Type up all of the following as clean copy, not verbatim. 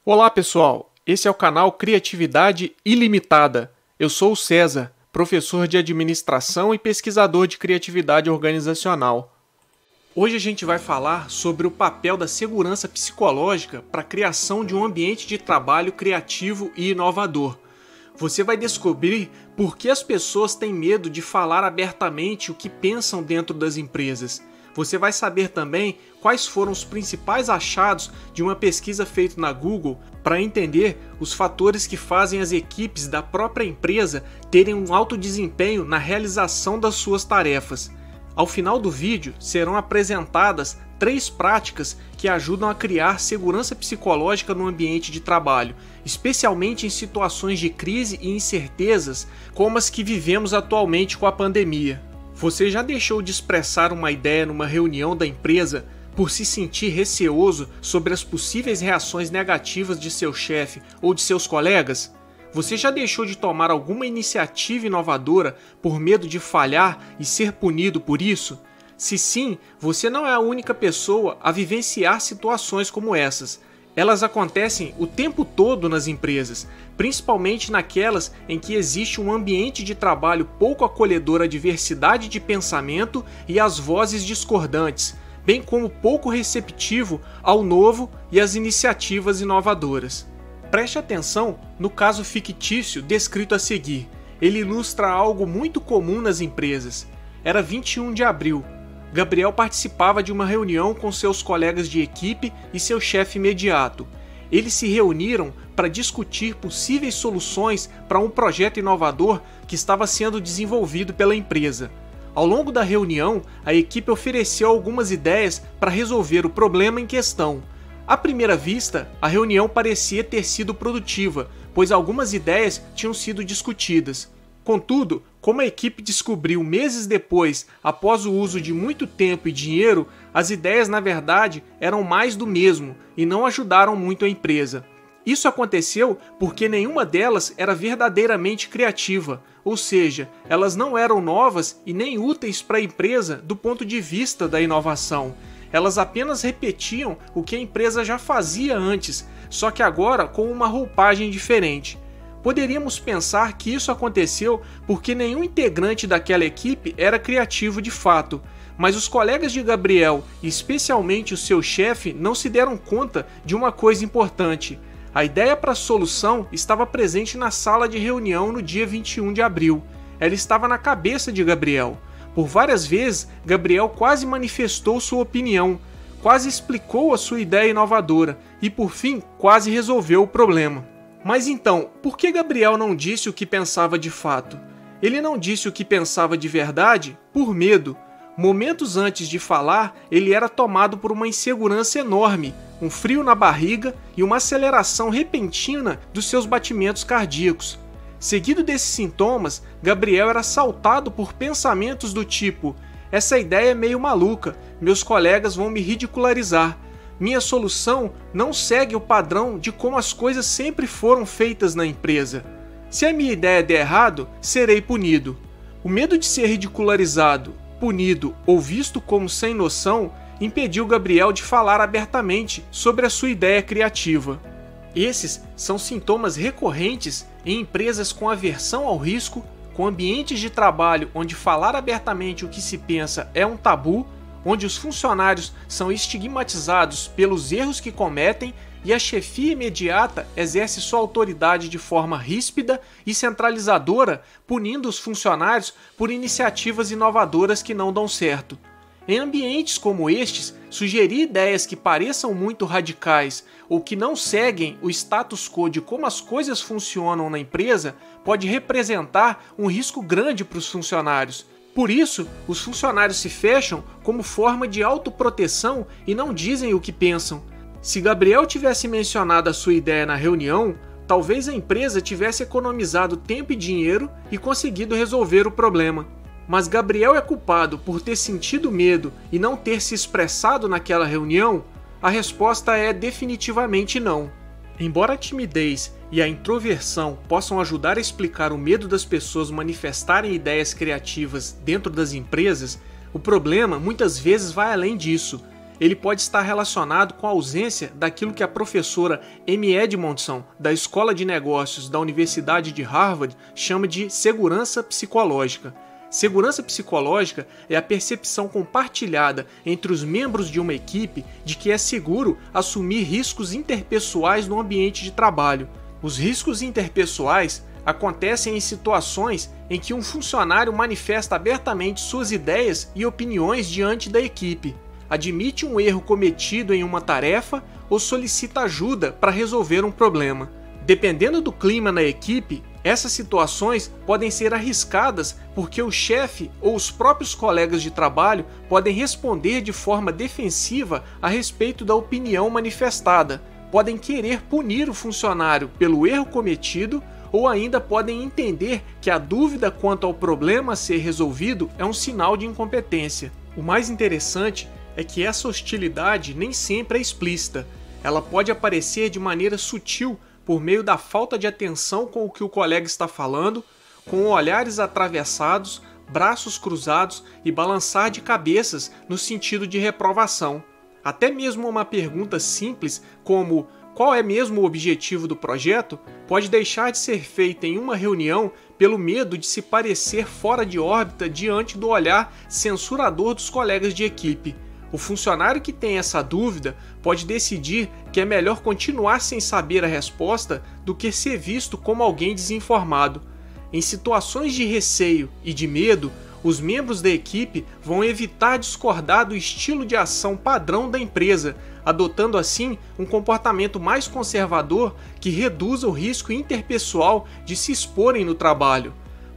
Olá pessoal, esse é o canal Criatividade Ilimitada. Eu sou o César, professor de administração e pesquisador de criatividade organizacional. Hoje a gente vai falar sobre o papel da segurança psicológica para a criação de um ambiente de trabalho criativo e inovador. Você vai descobrir por que as pessoas têm medo de falar abertamente o que pensam dentro das empresas. Você vai saber também quais foram os principais achados de uma pesquisa feita na Google para entender os fatores que fazem as equipes da própria empresa terem um alto desempenho na realização das suas tarefas. Ao final do vídeo serão apresentadas 3 práticas que ajudam a criar segurança psicológica no ambiente de trabalho, especialmente em situações de crise e incertezas como as que vivemos atualmente com a pandemia. Você já deixou de expressar uma ideia numa reunião da empresa por se sentir receoso sobre as possíveis reações negativas de seu chefe ou de seus colegas? Você já deixou de tomar alguma iniciativa inovadora por medo de falhar e ser punido por isso? Se sim, você não é a única pessoa a vivenciar situações como essas. Elas acontecem o tempo todo nas empresas, principalmente naquelas em que existe um ambiente de trabalho pouco acolhedor à diversidade de pensamento e às vozes discordantes, bem como pouco receptivo ao novo e às iniciativas inovadoras. Preste atenção no caso fictício descrito a seguir. Ele ilustra algo muito comum nas empresas. Era 21 de abril. Gabriel participava de uma reunião com seus colegas de equipe e seu chefe imediato. Eles se reuniram para discutir possíveis soluções para um projeto inovador que estava sendo desenvolvido pela empresa. Ao longo da reunião, a equipe ofereceu algumas ideias para resolver o problema em questão. À primeira vista, a reunião parecia ter sido produtiva, pois algumas ideias tinham sido discutidas. Contudo, como a equipe descobriu meses depois, após o uso de muito tempo e dinheiro, as ideias na verdade eram mais do mesmo e não ajudaram muito a empresa. Isso aconteceu porque nenhuma delas era verdadeiramente criativa, ou seja, elas não eram novas e nem úteis para a empresa do ponto de vista da inovação. Elas apenas repetiam o que a empresa já fazia antes, só que agora com uma roupagem diferente. Poderíamos pensar que isso aconteceu porque nenhum integrante daquela equipe era criativo de fato, mas os colegas de Gabriel, e especialmente o seu chefe, não se deram conta de uma coisa importante. A ideia para a solução estava presente na sala de reunião no dia 21 de abril. Ela estava na cabeça de Gabriel. Por várias vezes, Gabriel quase manifestou sua opinião, quase explicou a sua ideia inovadora e, por fim, quase resolveu o problema. Mas então, por que Gabriel não disse o que pensava de fato? Ele não disse o que pensava de verdade por medo. Momentos antes de falar, ele era tomado por uma insegurança enorme, um frio na barriga e uma aceleração repentina dos seus batimentos cardíacos. Seguido desses sintomas, Gabriel era assaltado por pensamentos do tipo: essa ideia é meio maluca, meus colegas vão me ridicularizar. Minha solução não segue o padrão de como as coisas sempre foram feitas na empresa. Se a minha ideia der errado, serei punido. O medo de ser ridicularizado, punido ou visto como sem noção impediu Gabriel de falar abertamente sobre a sua ideia criativa. Esses são sintomas recorrentes em empresas com aversão ao risco, com ambientes de trabalho onde falar abertamente o que se pensa é um tabu, onde os funcionários são estigmatizados pelos erros que cometem e a chefia imediata exerce sua autoridade de forma ríspida e centralizadora, punindo os funcionários por iniciativas inovadoras que não dão certo. Em ambientes como estes, sugerir ideias que pareçam muito radicais ou que não seguem o status quo de como as coisas funcionam na empresa pode representar um risco grande para os funcionários. Por isso, os funcionários se fecham como forma de autoproteção e não dizem o que pensam. Se Gabriel tivesse mencionado a sua ideia na reunião, talvez a empresa tivesse economizado tempo e dinheiro e conseguido resolver o problema. Mas Gabriel é culpado por ter sentido medo e não ter se expressado naquela reunião? A resposta é definitivamente não. Embora a timidez e a introversão possam ajudar a explicar o medo das pessoas manifestarem ideias criativas dentro das empresas, o problema muitas vezes vai além disso. ele pode estar relacionado com a ausência daquilo que a professora Amy Edmondson, da Escola de Negócios da Universidade de Harvard, chama de segurança psicológica. Segurança psicológica é a percepção compartilhada entre os membros de uma equipe de que é seguro assumir riscos interpessoais no ambiente de trabalho. Os riscos interpessoais acontecem em situações em que um funcionário manifesta abertamente suas ideias e opiniões diante da equipe, admite um erro cometido em uma tarefa ou solicita ajuda para resolver um problema. Dependendo do clima na equipe, essas situações podem ser arriscadas porque o chefe ou os próprios colegas de trabalho podem responder de forma defensiva a respeito da opinião manifestada, podem querer punir o funcionário pelo erro cometido ou ainda podem entender que a dúvida quanto ao problema a ser resolvido é um sinal de incompetência. O mais interessante é que essa hostilidade nem sempre é explícita. Ela pode aparecer de maneira sutil por meio da falta de atenção com o que o colega está falando, com olhares atravessados, braços cruzados e balançar de cabeças no sentido de reprovação. Até mesmo uma pergunta simples como qual é mesmo o objetivo do projeto pode deixar de ser feita em uma reunião pelo medo de se parecer fora de órbita diante do olhar censurador dos colegas de equipe. O funcionário que tem essa dúvida pode decidir que é melhor continuar sem saber a resposta do que ser visto como alguém desinformado. Em situações de receio e de medo, os membros da equipe vão evitar discordar do estilo de ação padrão da empresa, adotando assim um comportamento mais conservador que reduza o risco interpessoal de se exporem no trabalho.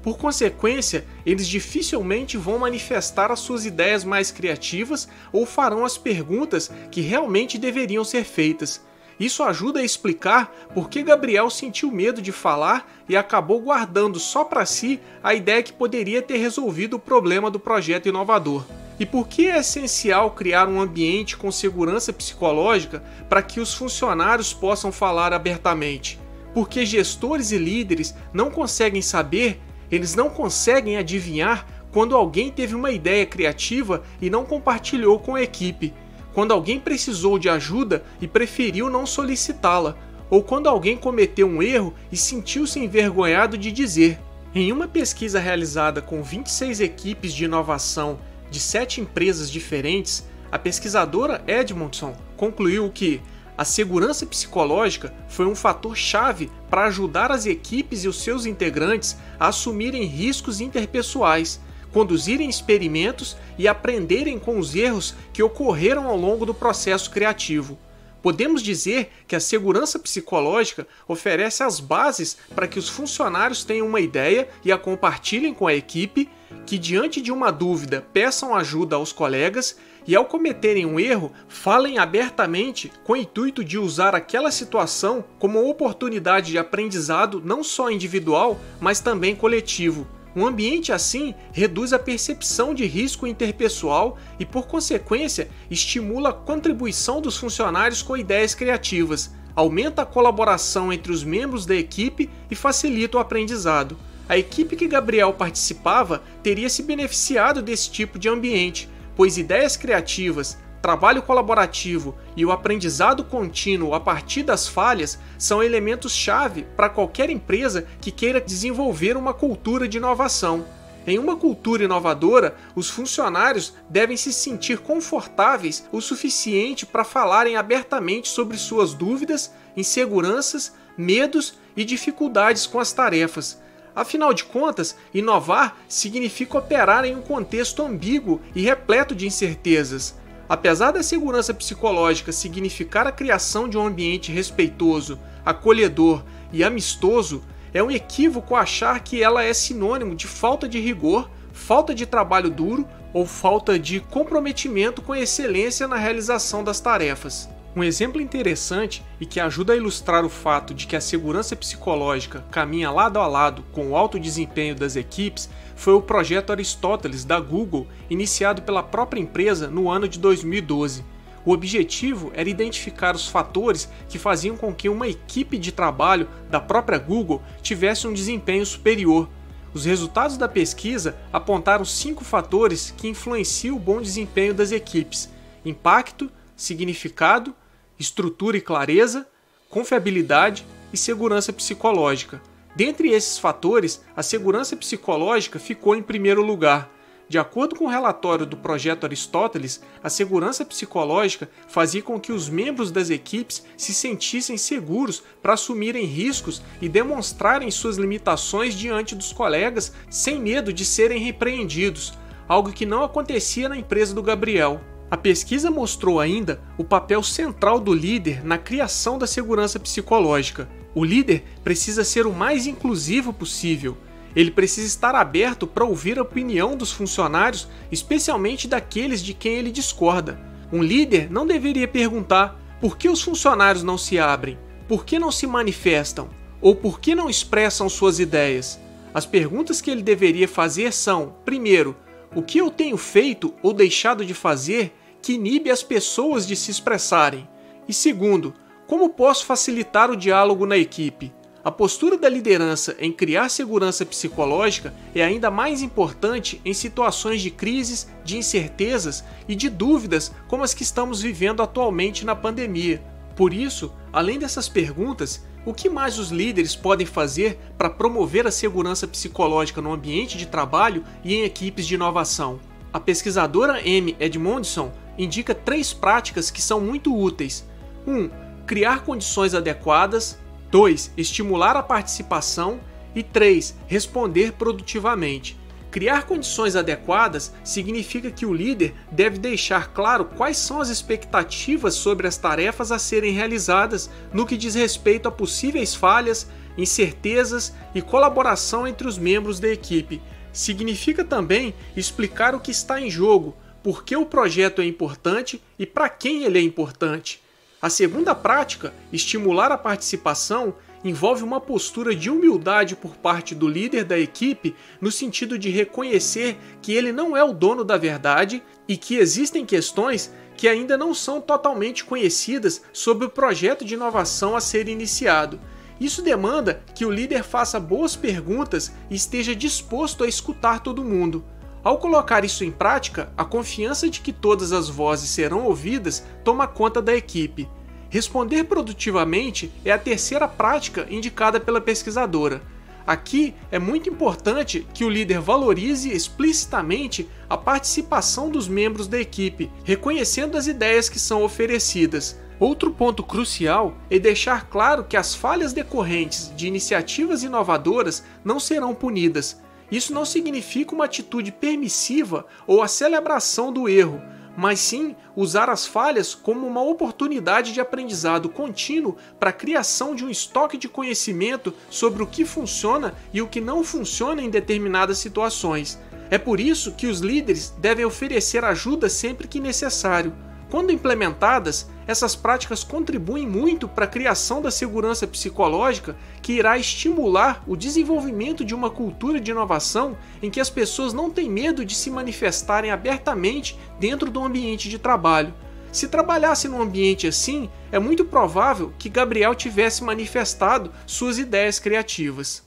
Por consequência, eles dificilmente vão manifestar as suas ideias mais criativas ou farão as perguntas que realmente deveriam ser feitas. Isso ajuda a explicar por que Gabriel sentiu medo de falar e acabou guardando só para si a ideia que poderia ter resolvido o problema do projeto inovador. E por que é essencial criar um ambiente com segurança psicológica para que os funcionários possam falar abertamente? Porque gestores e líderes não conseguem saber, eles não conseguem adivinhar quando alguém teve uma ideia criativa e não compartilhou com a equipe, quando alguém precisou de ajuda e preferiu não solicitá-la, ou quando alguém cometeu um erro e sentiu-se envergonhado de dizer. Em uma pesquisa realizada com 26 equipes de inovação de 7 empresas diferentes, a pesquisadora Edmondson concluiu que a segurança psicológica foi um fator-chave para ajudar as equipes e os seus integrantes a assumirem riscos interpessoais, conduzirem experimentos e aprenderem com os erros que ocorreram ao longo do processo criativo. Podemos dizer que a segurança psicológica oferece as bases para que os funcionários tenham uma ideia e a compartilhem com a equipe, que diante de uma dúvida peçam ajuda aos colegas e ao cometerem um erro, falem abertamente com o intuito de usar aquela situação como uma oportunidade de aprendizado não só individual, mas também coletivo. Um ambiente assim reduz a percepção de risco interpessoal e, por consequência, estimula a contribuição dos funcionários com ideias criativas, aumenta a colaboração entre os membros da equipe e facilita o aprendizado. A equipe que Gabriel participava teria se beneficiado desse tipo de ambiente, pois ideias criativas, trabalho colaborativo e o aprendizado contínuo a partir das falhas são elementos-chave para qualquer empresa que queira desenvolver uma cultura de inovação. Em uma cultura inovadora, os funcionários devem se sentir confortáveis o suficiente para falarem abertamente sobre suas dúvidas, inseguranças, medos e dificuldades com as tarefas. Afinal de contas, inovar significa operar em um contexto ambíguo e repleto de incertezas. Apesar da segurança psicológica significar a criação de um ambiente respeitoso, acolhedor e amistoso, é um equívoco achar que ela é sinônimo de falta de rigor, falta de trabalho duro ou falta de comprometimento com a excelência na realização das tarefas. Um exemplo interessante e que ajuda a ilustrar o fato de que a segurança psicológica caminha lado a lado com o alto desempenho das equipes foi o projeto Aristóteles da Google, iniciado pela própria empresa no ano de 2012. O objetivo era identificar os fatores que faziam com que uma equipe de trabalho da própria Google tivesse um desempenho superior. Os resultados da pesquisa apontaram 5 fatores que influenciam o bom desempenho das equipes. impacto, significado, estrutura e clareza, confiabilidade e segurança psicológica. Dentre esses fatores, a segurança psicológica ficou em primeiro lugar. De acordo com o relatório do Projeto Aristóteles, a segurança psicológica fazia com que os membros das equipes se sentissem seguros para assumirem riscos e demonstrarem suas limitações diante dos colegas sem medo de serem repreendidos, algo que não acontecia na empresa do Gabriel. A pesquisa mostrou ainda o papel central do líder na criação da segurança psicológica. O líder precisa ser o mais inclusivo possível. Ele precisa estar aberto para ouvir a opinião dos funcionários, especialmente daqueles de quem ele discorda. Um líder não deveria perguntar por que os funcionários não se abrem, por que não se manifestam, ou por que não expressam suas ideias. As perguntas que ele deveria fazer são, primeiro, o que eu tenho feito ou deixado de fazer que inibe as pessoas de se expressarem? E segundo, como posso facilitar o diálogo na equipe? A postura da liderança em criar segurança psicológica é ainda mais importante em situações de crises, de incertezas e de dúvidas como as que estamos vivendo atualmente na pandemia. Por isso, além dessas perguntas, o que mais os líderes podem fazer para promover a segurança psicológica no ambiente de trabalho e em equipes de inovação? A pesquisadora Amy Edmondson indica 3 práticas que são muito úteis. 1. Criar condições adequadas. 2. Estimular a participação. E 3. Responder produtivamente. Criar condições adequadas significa que o líder deve deixar claro quais são as expectativas sobre as tarefas a serem realizadas no que diz respeito a possíveis falhas, incertezas e colaboração entre os membros da equipe. Significa também explicar o que está em jogo, por que o projeto é importante e para quem ele é importante. A segunda prática, estimular a participação, envolve uma postura de humildade por parte do líder da equipe no sentido de reconhecer que ele não é o dono da verdade e que existem questões que ainda não são totalmente conhecidas sobre o projeto de inovação a ser iniciado. Isso demanda que o líder faça boas perguntas e esteja disposto a escutar todo mundo. Ao colocar isso em prática, a confiança de que todas as vozes serão ouvidas toma conta da equipe. Responder produtivamente é a terceira prática indicada pela pesquisadora. Aqui é muito importante que o líder valorize explicitamente a participação dos membros da equipe, reconhecendo as ideias que são oferecidas. Outro ponto crucial é deixar claro que as falhas decorrentes de iniciativas inovadoras não serão punidas. Isso não significa uma atitude permissiva ou a celebração do erro, mas sim usar as falhas como uma oportunidade de aprendizado contínuo para a criação de um estoque de conhecimento sobre o que funciona e o que não funciona em determinadas situações. É por isso que os líderes devem oferecer ajuda sempre que necessário. Quando implementadas, essas práticas contribuem muito para a criação da segurança psicológica que irá estimular o desenvolvimento de uma cultura de inovação em que as pessoas não têm medo de se manifestarem abertamente dentro do ambiente de trabalho. Se trabalhasse num ambiente assim, é muito provável que Gabriel tivesse manifestado suas ideias criativas.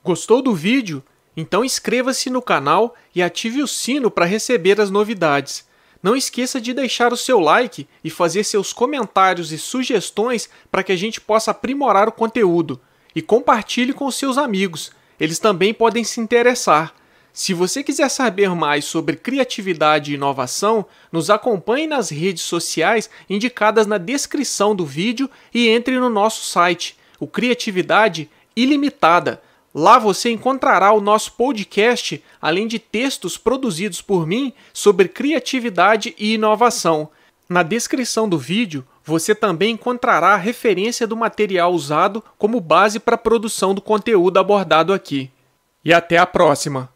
Gostou do vídeo? Então inscreva-se no canal e ative o sino para receber as novidades. Não esqueça de deixar o seu like e fazer seus comentários e sugestões para que a gente possa aprimorar o conteúdo. E compartilhe com seus amigos, eles também podem se interessar. Se você quiser saber mais sobre criatividade e inovação, nos acompanhe nas redes sociais indicadas na descrição do vídeo e entre no nosso site, o Criatividade Ilimitada. Lá você encontrará o nosso podcast, além de textos produzidos por mim sobre criatividade e inovação. Na descrição do vídeo, você também encontrará a referência do material usado como base para a produção do conteúdo abordado aqui. E até a próxima!